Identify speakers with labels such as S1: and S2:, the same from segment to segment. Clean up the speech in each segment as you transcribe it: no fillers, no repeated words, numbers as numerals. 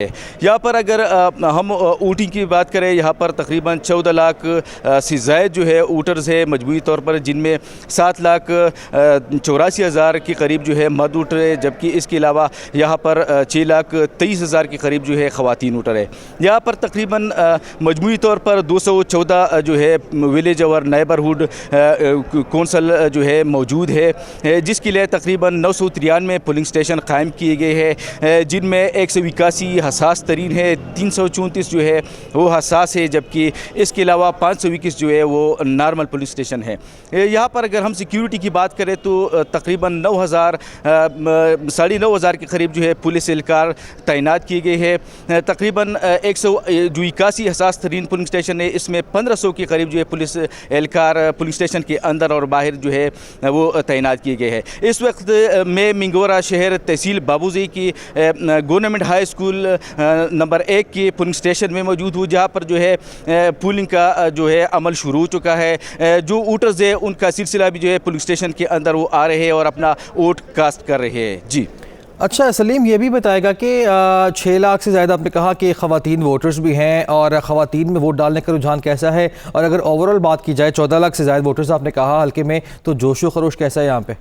S1: یہاں پر اگر ہم اوٹنگ کی بات کریں، یہاں پر تقریباً 14 لاکھ سے زائد جو ہے اوٹرز ہے مجموعی طور پر، جن میں 7,84,000 کے قریب جو ہے مرد اوٹر ہے، جبکہ اس کے علاوہ یہاں پر 6,23,000 کے قریب جو ہے خواتین اوٹر ہے۔ یہاں پر تقریباً مجموعی طور پر 214 جو ہے ولیج اور نیبرہڈ کونسل جو ہے موجود ہے، جس کے لیے تقریباً 993 پولنگ اسٹیشن قائم کیے گئے ہیں، جن میں 181 حساس ترین ہے، 334 جو ہے وہ حساس ہے، جبکہ اس کے علاوہ 521 جو ہے وہ نارمل پولیس اسٹیشن ہے۔ یہاں پر اگر ہم سیکیورٹی کی بات کریں تو تقریباً 9,000 کے قریب جو ہے پولیس اہلکار تعینات کیے گئے ہیں۔ تقریباً 181 حساس ترین پولنگ اسٹیشن ہے، اس میں 1500 کے قریب جو ہے پولیس اہلکار پولنگ اسٹیشن کے اندر اور باہر جو ہے وہ تعینات کیے گئے ہیں۔ اس وقت میں منگورا شہر تحصیل بابوزئی کی گورنمنٹ ہائی اسکول نمبر 1 کے پولنگ اسٹیشن میں موجود ہوں، جہاں پر جو ہے پولنگ کا جو ہے عمل شروع ہو چکا ہے۔ جو ووٹرز ہیں ان کا سلسلہ بھی جو ہے پولنگ اسٹیشن کے اندر وہ آ رہے ہیں اور اپنا ووٹ کاسٹ کر رہے ہیں۔ جی
S2: اچھا سلیم، یہ بھی بتائے گا کہ 6 لاکھ سے زیادہ آپ نے کہا کہ خواتین ووٹرز بھی ہیں، اور خواتین میں ووٹ ڈالنے کا رجحان کیسا ہے؟ اور اگر اوورال بات کی جائے 14 لاکھ سے زائد ووٹرز آپ نے کہا حلقے میں، تو جوش و خروش کیسا ہے یہاں پہ؟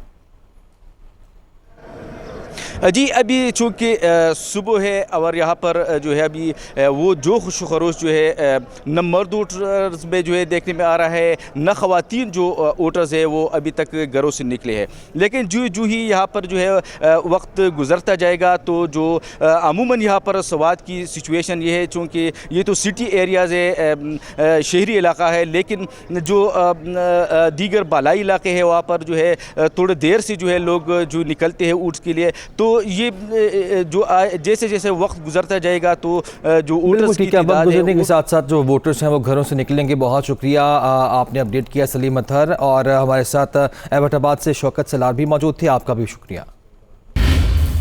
S1: جی ابھی چونکہ صبح ہے اور یہاں پر جو ہے ابھی وہ جو خوش و خروش جو ہے نہ مرد ووٹرز میں جو ہے دیکھنے میں آ رہا ہے، نہ خواتین جو ووٹرز ہے وہ ابھی تک گھروں سے نکلے ہیں۔ لیکن جو ہی یہاں پر جو ہے وقت گزرتا جائے گا تو جو عموماً یہاں پر سواد کی سچویشن یہ ہے، چونکہ یہ تو سٹی ایریاز ہے، شہری علاقہ ہے، لیکن جو دیگر بالائی علاقے ہیں وہاں پر جو ہے تھوڑے دیر سے جو ہے لوگ جو نکلتے ہیں ووٹس کے لیے، تو یہ جو جیسے جیسے وقت گزرتا جائے گا تو جو ووٹرز کی تعداد ہے
S2: گزرنے کے ساتھ ساتھ جو ووٹرز ہیں وہ گھروں سے نکلیں گے۔ بہت شکریہ، آپ نے اپڈیٹ کیا سلیم اطہر، اور ہمارے ساتھ ایبٹ آباد سے شوکت سلار بھی موجود تھے، آپ کا بھی شکریہ۔